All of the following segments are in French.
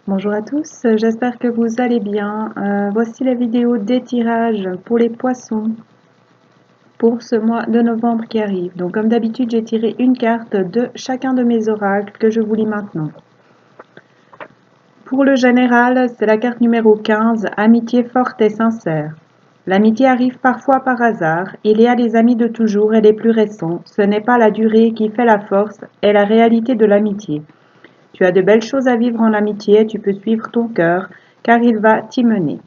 Bonjour à tous, j'espère que vous allez bien. Voici la vidéo d'étirage pour les poissons pour ce mois de novembre qui arrive. Donc comme d'habitude, j'ai tiré une carte de chacun de mes oracles que je vous lis maintenant. Pour le général, c'est la carte numéro 15, amitié forte et sincère. L'amitié arrive parfois par hasard, il y a des amis de toujours et des plus récents. Ce n'est pas la durée qui fait la force, et la réalité de l'amitié. Tu as de belles choses à vivre en amitié, tu peux suivre ton cœur, car il va t'y mener.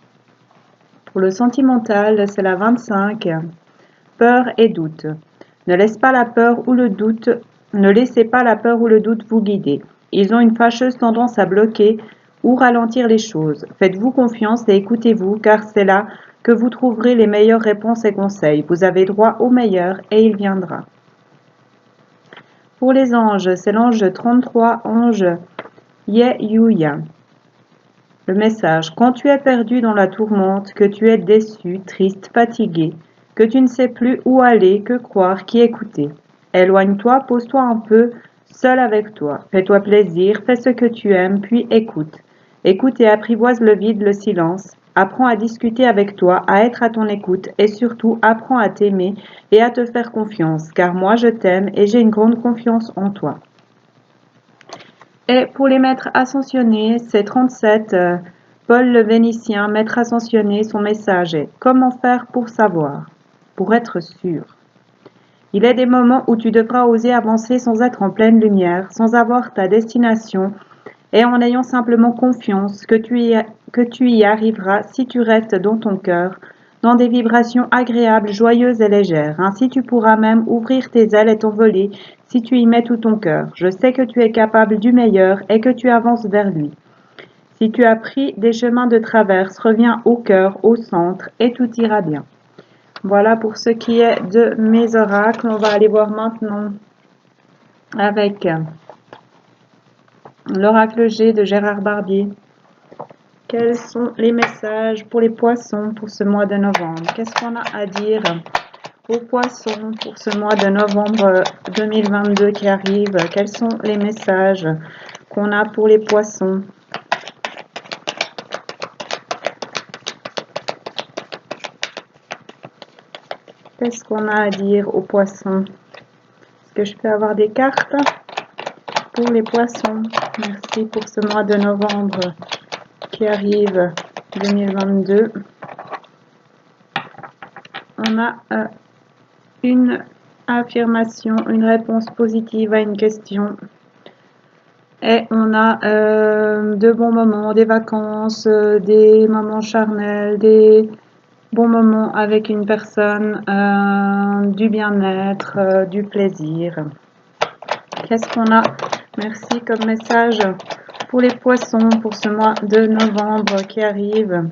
Pour le sentimental, c'est la 25, peur et doute. Ne laissez pas la peur ou le doute vous guider. Ils ont une fâcheuse tendance à bloquer ou ralentir les choses. Faites-vous confiance et écoutez-vous, car c'est là que vous trouverez les meilleures réponses et conseils. Vous avez droit au meilleur et il viendra. Pour les anges, c'est l'ange 33, ange Ye-Yuya. Le message: quand tu es perdu dans la tourmente, que tu es déçu, triste, fatigué, que tu ne sais plus où aller, que croire, qui écouter. Éloigne-toi, pose-toi un peu seul avec toi. Fais-toi plaisir, fais ce que tu aimes, puis écoute. Écoute et apprivoise le vide, le silence. Apprends à discuter avec toi, à être à ton écoute, et surtout apprends à t'aimer et à te faire confiance, car moi je t'aime et j'ai une grande confiance en toi. Et pour les maîtres ascensionnés, c'est 37, Paul le Vénitien, maître ascensionné, son message est: comment faire pour savoir, pour être sûr. Il est des moments où tu devras oser avancer sans être en pleine lumière, sans avoir ta destination, et en ayant simplement confiance que tu y arriveras si tu restes dans ton cœur, dans des vibrations agréables, joyeuses et légères. Ainsi tu pourras même ouvrir tes ailes et t'envoler si tu y mets tout ton cœur. Je sais que tu es capable du meilleur et que tu avances vers lui. Si tu as pris des chemins de traverse, reviens au cœur, au centre, et tout ira bien. Voilà pour ce qui est de mes oracles. On va aller voir maintenant avec l'oracle G de Gérard Barbier. Quels sont les messages pour les poissons pour ce mois de novembre? Qu'est-ce qu'on a à dire aux poissons pour ce mois de novembre 2022 qui arrive? Quels sont les messages qu'on a pour les poissons? Qu'est-ce qu'on a à dire aux poissons? Est-ce que je peux avoir des cartes pour les poissons? Merci pour ce mois de novembre qui arrive 2022. On a une affirmation, une réponse positive à une question. Et on a de bons moments, des vacances, des moments charnels, des bons moments avec une personne, du bien-être, du plaisir. Qu'est-ce qu'on a? Merci comme message pour les poissons pour ce mois de novembre qui arrive.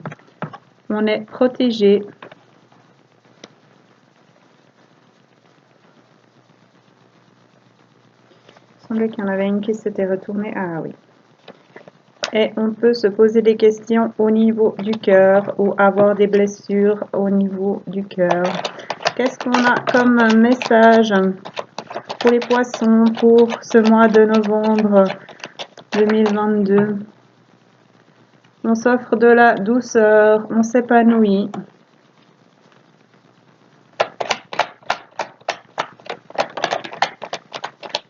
On est protégé. Il semblait qu'il y en avait une qui s'était retournée. Ah oui. Et on peut se poser des questions au niveau du cœur ou avoir des blessures au niveau du cœur. Qu'est-ce qu'on a comme message pour les poissons pour ce mois de novembre 2022? On s'offre de la douceur, on s'épanouit.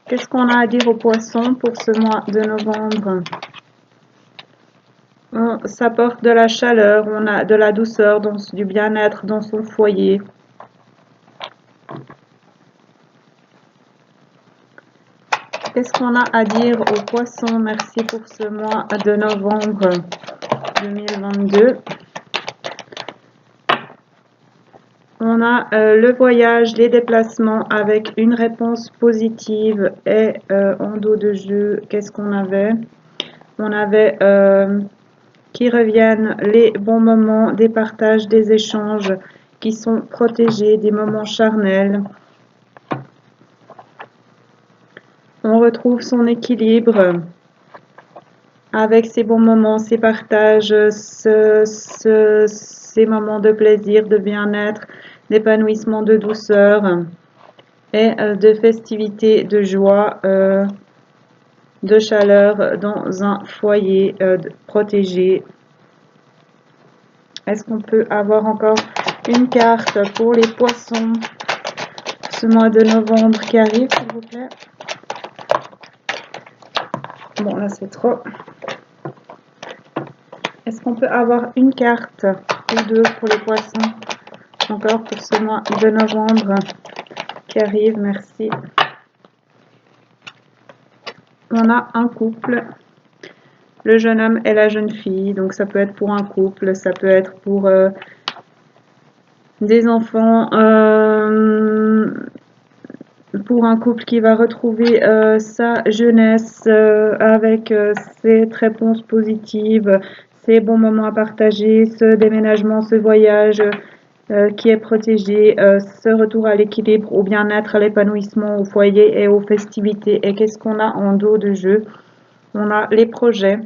Qu'est-ce qu'on a à dire aux poissons pour ce mois de novembre? On s'apporte de la chaleur, on a de la douceur, du bien-être dans son foyer. Qu'est-ce qu'on a à dire aux poissons? Merci pour ce mois de novembre 2022. On a le voyage, les déplacements avec une réponse positive et en dos de jeu, qu'est-ce qu'on avait? On avait qui reviennent les bons moments, des partages, des échanges qui sont protégés, des moments charnels. On retrouve son équilibre avec ces bons moments, ces partages, ces moments de plaisir, de bien-être, d'épanouissement, de douceur et de festivité, de joie. de chaleur dans un foyer protégé. Est-ce qu'on peut avoir encore une carte pour les poissons ce mois de novembre qui arrive, s'il vous plaît? Bon, là, c'est trop. Est-ce qu'on peut avoir une carte ou deux pour les poissons encore pour ce mois de novembre qui arrive? Merci. On a un couple, le jeune homme et la jeune fille, donc ça peut être pour un couple, ça peut être pour des enfants, pour un couple qui va retrouver sa jeunesse avec ses réponses positives, ses bons moments à partager, ce déménagement, ce voyage qui est protégé, ce retour à l'équilibre, au bien-être, à l'épanouissement, au foyer et aux festivités. Et qu'est-ce qu'on a en dos de jeu? On a les projets,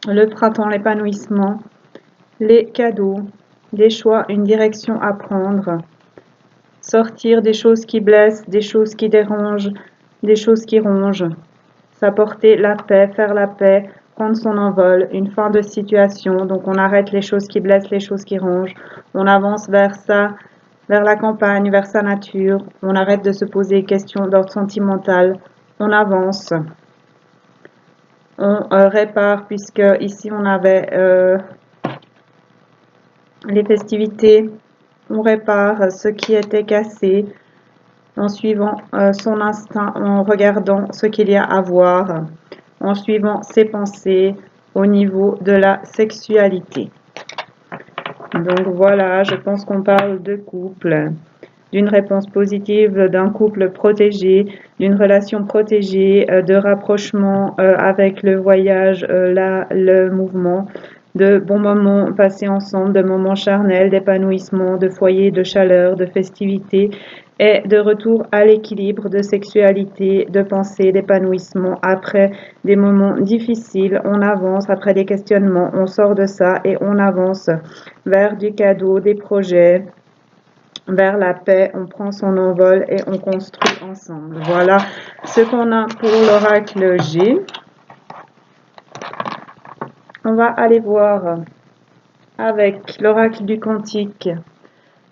le printemps, l'épanouissement, les cadeaux, des choix, une direction à prendre, sortir des choses qui blessent, des choses qui dérangent, des choses qui rongent, s'apporter la paix, faire la paix, prendre son envol, une fin de situation. Donc on arrête les choses qui blessent, les choses qui rongent, on avance vers ça, vers la campagne, vers sa nature, on arrête de se poser des questions d'ordre sentimental, on avance. On répare, puisque ici on avait les festivités, on répare ce qui était cassé en suivant son instinct, en regardant ce qu'il y a à voir, en suivant ses pensées au niveau de la sexualité. Donc voilà, je pense qu'on parle de couple, d'une réponse positive, d'un couple protégé, d'une relation protégée, de rapprochement avec le voyage, le mouvement, de bons moments passés ensemble, de moments charnels, d'épanouissement, de foyer, de chaleur, de festivité et de retour à l'équilibre, de sexualité, de pensée, d'épanouissement. Après des moments difficiles, on avance, après des questionnements, on sort de ça et on avance vers du cadeau, des projets, vers la paix, on prend son envol et on construit ensemble. Voilà ce qu'on a pour l'oracle G. On va aller voir avec l'oracle du cantique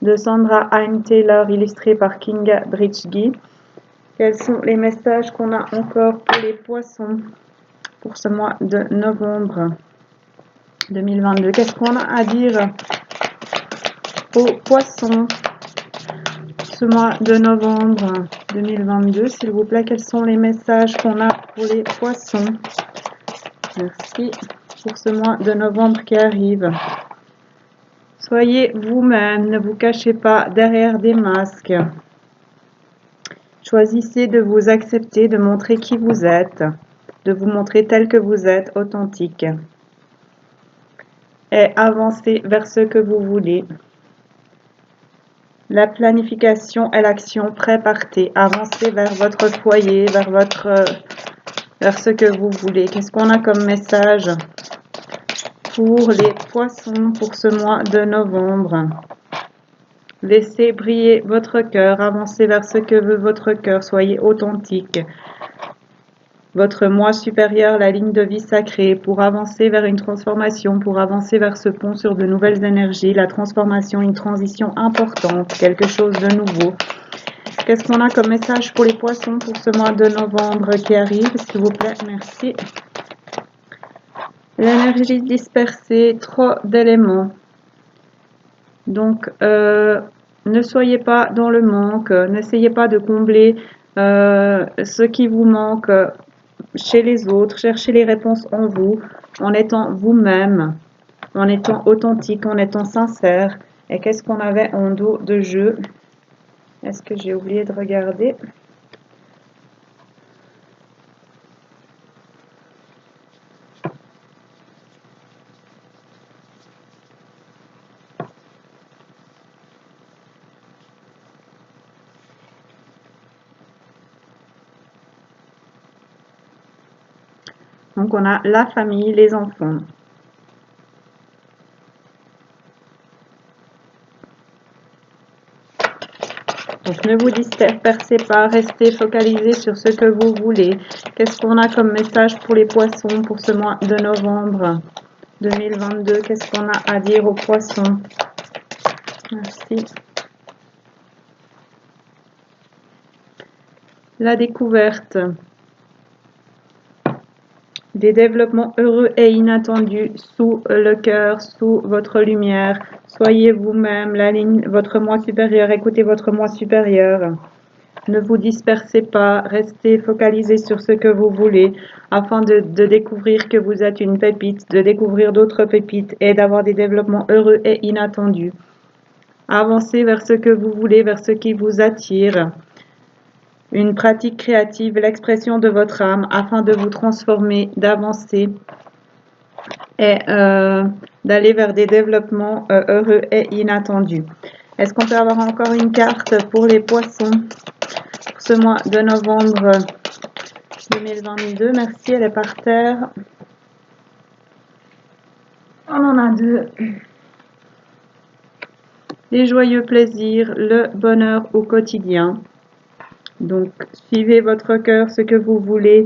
de Sandra Haim Taylor, illustré par Kinga Bridgegi. Quels sont les messages qu'on a encore pour les poissons pour ce mois de novembre 2022? Qu'est-ce qu'on a à dire aux poissons ce mois de novembre 2022, s'il vous plaît? Quels sont les messages qu'on a pour les poissons? Merci pour ce mois de novembre qui arrive. Soyez vous-même, ne vous cachez pas derrière des masques. Choisissez de vous accepter, de montrer qui vous êtes, de vous montrer tel que vous êtes, authentique. Et avancez vers ce que vous voulez. La planification et l'action, préparez, avancez vers votre foyer, vers ce que vous voulez. Qu'est-ce qu'on a comme message pour les poissons pour ce mois de novembre? Laissez briller votre cœur, avancez vers ce que veut votre cœur, soyez authentique. Votre moi supérieur, la ligne de vie sacrée, pour avancer vers une transformation, pour avancer vers ce pont sur de nouvelles énergies, la transformation, une transition importante, quelque chose de nouveau. Qu'est-ce qu'on a comme message pour les poissons pour ce mois de novembre qui arrive, s'il vous plaît? Merci. L'énergie dispersée, trop d'éléments. Donc, ne soyez pas dans le manque, n'essayez pas de combler ce qui vous manque chez les autres. Cherchez les réponses en vous, en étant vous-même, en étant authentique, en étant sincère. Et qu'est-ce qu'on avait en dos de jeu? Est-ce que j'ai oublié de regarder? Donc on a la famille, les enfants. Donc ne vous dispersez pas, restez focalisés sur ce que vous voulez. Qu'est-ce qu'on a comme message pour les poissons pour ce mois de novembre 2022? Qu'est-ce qu'on a à dire aux poissons? Merci. La découverte. Des développements heureux et inattendus sous le cœur, sous votre lumière. Soyez vous-même, la ligne, votre moi supérieur, écoutez votre moi supérieur. Ne vous dispersez pas, restez focalisés sur ce que vous voulez afin de découvrir que vous êtes une pépite, de découvrir d'autres pépites et d'avoir des développements heureux et inattendus. Avancez vers ce que vous voulez, vers ce qui vous attire. Une pratique créative, l'expression de votre âme afin de vous transformer, d'avancer et d'aller vers des développements heureux et inattendus. Est-ce qu'on peut avoir encore une carte pour les poissons pour ce mois de novembre 2022? Merci, elle est par terre. On en a deux. Les joyeux plaisirs, le bonheur au quotidien. Donc, suivez votre cœur, ce que vous voulez.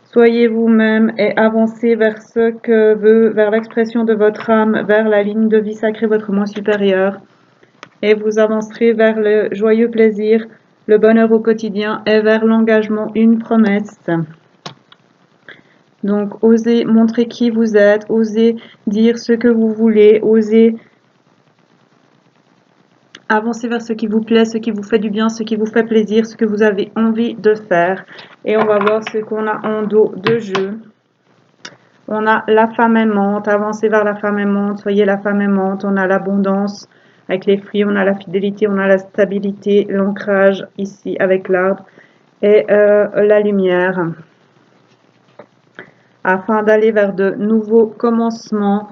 Soyez vous-même et avancez vers ce que veut, vers l'expression de votre âme, vers la ligne de vie sacrée, votre moi supérieur. Et vous avancerez vers le joyeux plaisir, le bonheur au quotidien et vers l'engagement, une promesse. Donc, osez montrer qui vous êtes, osez dire ce que vous voulez, osez avancer vers ce qui vous plaît, ce qui vous fait du bien, ce qui vous fait plaisir, ce que vous avez envie de faire. Et on va voir ce qu'on a en dos de jeu. On a la femme aimante, avancez vers la femme aimante, soyez la femme aimante. On a l'abondance avec les fruits, on a la fidélité, on a la stabilité, l'ancrage ici avec l'arbre et la lumière. Afin d'aller vers de nouveaux commencements,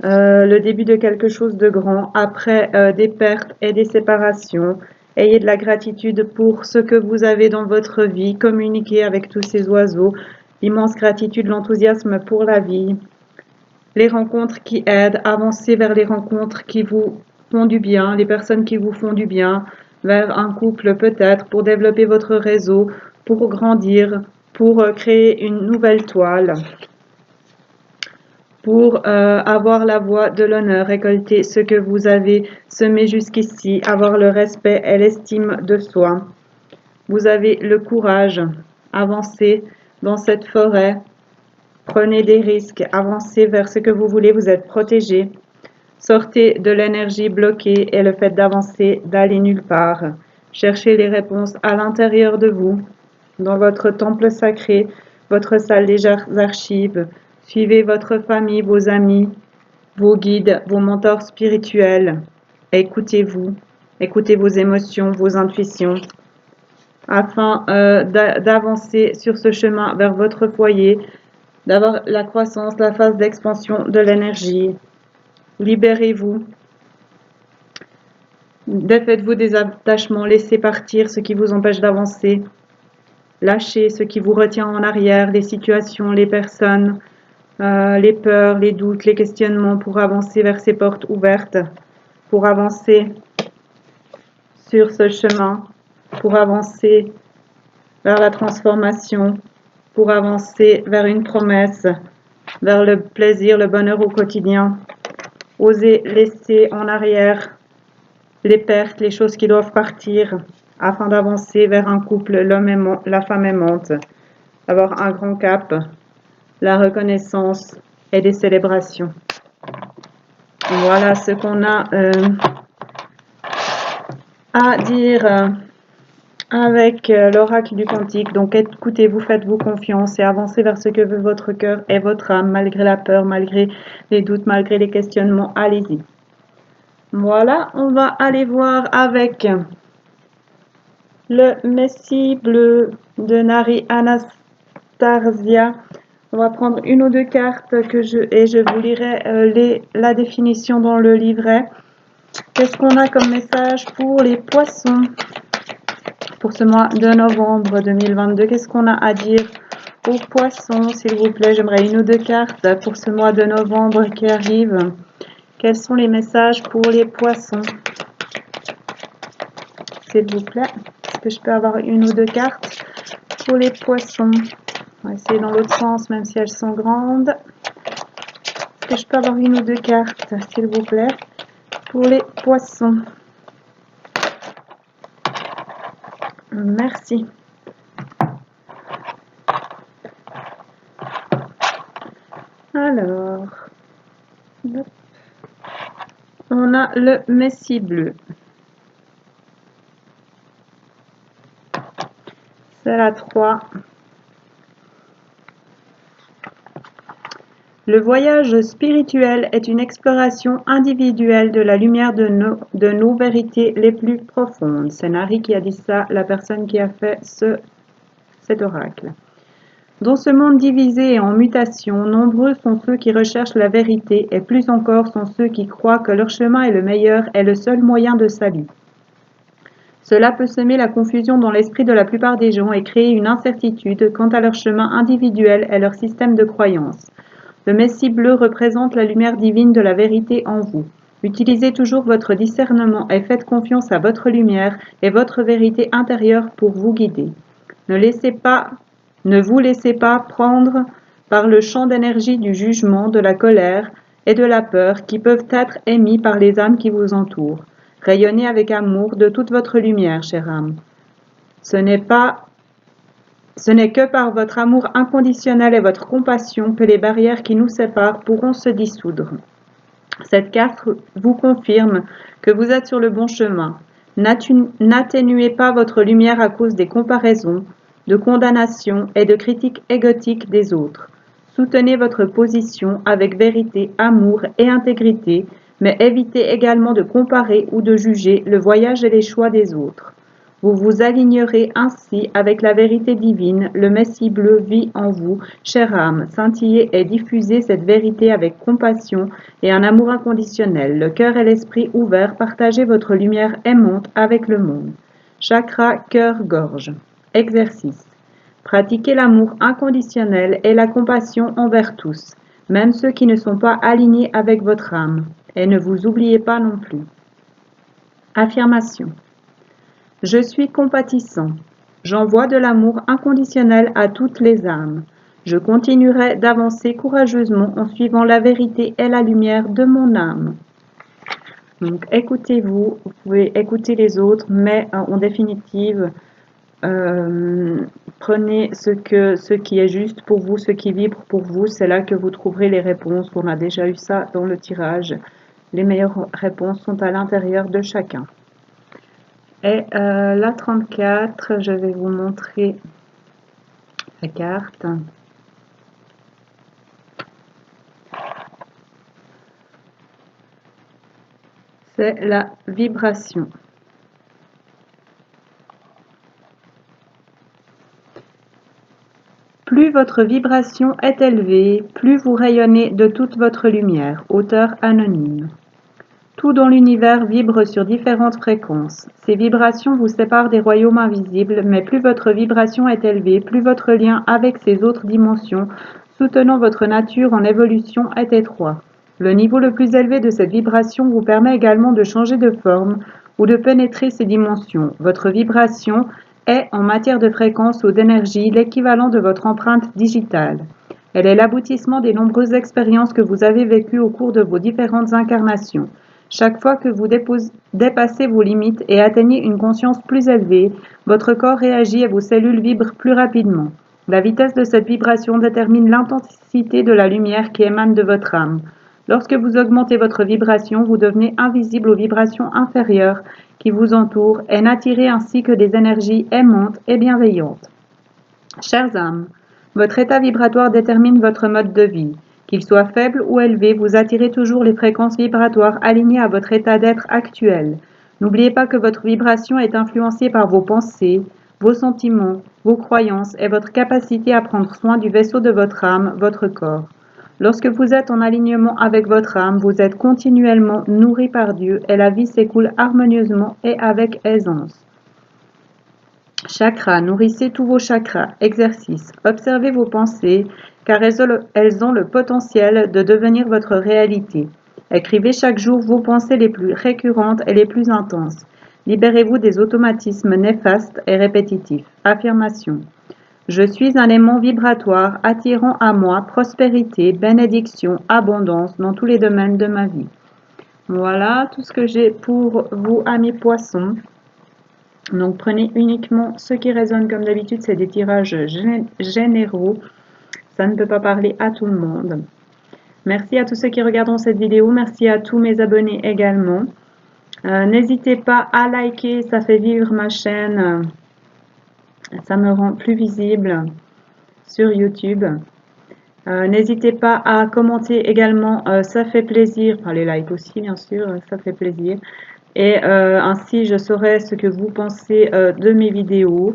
le début de quelque chose de grand, après des pertes et des séparations. Ayez de la gratitude pour ce que vous avez dans votre vie, communiquez avec tous ces oiseaux, l'immense gratitude, l'enthousiasme pour la vie, les rencontres qui aident, avancez vers les rencontres qui vous font du bien, les personnes qui vous font du bien, vers un couple peut-être, pour développer votre réseau, pour grandir, pour créer une nouvelle toile. Pour avoir la voie de l'honneur, récolter ce que vous avez semé jusqu'ici, avoir le respect et l'estime de soi. Vous avez le courage, avancez dans cette forêt, prenez des risques, avancez vers ce que vous voulez, vous êtes protégé. Sortez de l'énergie bloquée et le fait d'avancer, d'aller nulle part. Cherchez les réponses à l'intérieur de vous, dans votre temple sacré, votre salle des archives. Suivez votre famille, vos amis, vos guides, vos mentors spirituels. Écoutez-vous, écoutez vos émotions, vos intuitions, afin d'avancer sur ce chemin vers votre foyer, d'avoir la croissance, la phase d'expansion de l'énergie. Libérez-vous, défaites-vous des attachements, laissez partir ce qui vous empêche d'avancer. Lâchez ce qui vous retient en arrière, les situations, les personnes, les peurs, les doutes, les questionnements pour avancer vers ces portes ouvertes, pour avancer sur ce chemin, pour avancer vers la transformation, pour avancer vers une promesse, vers le plaisir, le bonheur au quotidien. Osez laisser en arrière les pertes, les choses qui doivent partir, afin d'avancer vers un couple, l'homme aimant, la femme aimante, avoir un grand cap, la reconnaissance et des célébrations. Voilà ce qu'on a à dire avec l'oracle du quantique. Donc écoutez-vous, faites-vous confiance et avancez vers ce que veut votre cœur et votre âme, malgré la peur, malgré les doutes, malgré les questionnements. Allez-y. Voilà, on va aller voir avec le Messie bleu de Nari Anastasia. On va prendre une ou deux cartes et je vous lirai la définition dans le livret. Qu'est-ce qu'on a comme message pour les poissons pour ce mois de novembre 2022? Qu'est-ce qu'on a à dire aux poissons, s'il vous plaît? J'aimerais une ou deux cartes pour ce mois de novembre qui arrive. Quels sont les messages pour les poissons? s'il vous plaît. Est-ce que je peux avoir une ou deux cartes pour les poissons? On va essayer dans l'autre sens, même si elles sont grandes. Est-ce que je peux avoir une ou deux cartes, s'il vous plaît, pour les poissons? Merci. Alors, on a le Messie bleu. C'est la 3. Le voyage spirituel est une exploration individuelle de la lumière de nos vérités les plus profondes. C'est Nari qui a dit ça, la personne qui a fait cet oracle. Dans ce monde divisé et en mutation, nombreux sont ceux qui recherchent la vérité et plus encore sont ceux qui croient que leur chemin est le meilleur et le seul moyen de salut. Cela peut semer la confusion dans l'esprit de la plupart des gens et créer une incertitude quant à leur chemin individuel et leur système de croyance. Le Messie bleu représente la lumière divine de la vérité en vous. Utilisez toujours votre discernement et faites confiance à votre lumière et votre vérité intérieure pour vous guider. Ne vous laissez pas prendre par le champ d'énergie du jugement, de la colère et de la peur qui peuvent être émis par les âmes qui vous entourent. Rayonnez avec amour de toute votre lumière, chère âme. Ce n'est que par votre amour inconditionnel et votre compassion que les barrières qui nous séparent pourront se dissoudre. Cette carte vous confirme que vous êtes sur le bon chemin. N'atténuez pas votre lumière à cause des comparaisons, de condamnations et de critiques égotiques des autres. Soutenez votre position avec vérité, amour et intégrité, mais évitez également de comparer ou de juger le voyage et les choix des autres. Vous vous alignerez ainsi avec la vérité divine, le Messie bleu vit en vous, chère âme, scintillez et diffusez cette vérité avec compassion et un amour inconditionnel, le cœur et l'esprit ouverts, partagez votre lumière aimante avec le monde. Chakra, cœur, gorge. Exercice. Pratiquez l'amour inconditionnel et la compassion envers tous, même ceux qui ne sont pas alignés avec votre âme, et ne vous oubliez pas non plus. Affirmation. Je suis compatissant. J'envoie de l'amour inconditionnel à toutes les âmes. Je continuerai d'avancer courageusement en suivant la vérité et la lumière de mon âme. Donc écoutez-vous, vous pouvez écouter les autres, mais en définitive, prenez ce qui est juste pour vous, ce qui vibre pour vous, c'est là que vous trouverez les réponses. On a déjà eu ça dans le tirage. Les meilleures réponses sont à l'intérieur de chacun. Et la 34, je vais vous montrer la carte. C'est la vibration. Plus votre vibration est élevée, plus vous rayonnez de toute votre lumière. Auteur anonyme. Tout dans l'univers vibre sur différentes fréquences. Ces vibrations vous séparent des royaumes invisibles, mais plus votre vibration est élevée, plus votre lien avec ces autres dimensions, soutenant votre nature en évolution, est étroit. Le niveau le plus élevé de cette vibration vous permet également de changer de forme ou de pénétrer ces dimensions. Votre vibration est, en matière de fréquence ou d'énergie, l'équivalent de votre empreinte digitale. Elle est l'aboutissement des nombreuses expériences que vous avez vécues au cours de vos différentes incarnations. Chaque fois que vous dépassez vos limites et atteignez une conscience plus élevée, votre corps réagit et vos cellules vibrent plus rapidement. La vitesse de cette vibration détermine l'intensité de la lumière qui émane de votre âme. Lorsque vous augmentez votre vibration, vous devenez invisible aux vibrations inférieures qui vous entourent et n'attirez ainsi que des énergies aimantes et bienveillantes. Chères âmes, votre état vibratoire détermine votre mode de vie. Qu'il soit faible ou élevé, vous attirez toujours les fréquences vibratoires alignées à votre état d'être actuel. N'oubliez pas que votre vibration est influencée par vos pensées, vos sentiments, vos croyances et votre capacité à prendre soin du vaisseau de votre âme, votre corps. Lorsque vous êtes en alignement avec votre âme, vous êtes continuellement nourri par Dieu et la vie s'écoule harmonieusement et avec aisance. Chakras, nourrissez tous vos chakras. Exercice. Observez vos pensées, car elles ont le potentiel de devenir votre réalité. Écrivez chaque jour vos pensées les plus récurrentes et les plus intenses. Libérez-vous des automatismes néfastes et répétitifs. Affirmation. Je suis un aimant vibratoire attirant à moi prospérité, bénédiction, abondance dans tous les domaines de ma vie. Voilà tout ce que j'ai pour vous, amis poissons. Donc prenez uniquement ce qui résonne. Comme d'habitude, c'est des tirages généraux. Ça ne peut pas parler à tout le monde. Merci à tous ceux qui regarderont cette vidéo. Merci à tous mes abonnés également. N'hésitez pas à liker, ça fait vivre ma chaîne. Ça me rend plus visible sur YouTube. N'hésitez pas à commenter également, ça fait plaisir. Enfin, les likes aussi, bien sûr, ça fait plaisir. Et ainsi, je saurai ce que vous pensez de mes vidéos.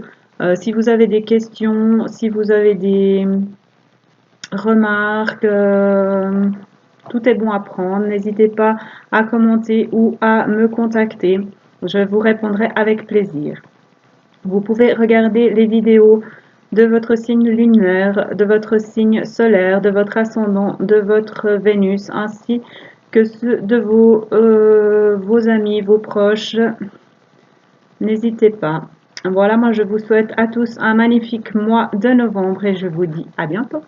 Si vous avez des questions, si vous avez des remarques, tout est bon à prendre. N'hésitez pas à commenter ou à me contacter. Je vous répondrai avec plaisir. Vous pouvez regarder les vidéos de votre signe lunaire, de votre signe solaire, de votre ascendant, de votre Vénus, ainsi que ceux de vos amis, vos proches. N'hésitez pas. Voilà, moi je vous souhaite à tous un magnifique mois de novembre et je vous dis à bientôt.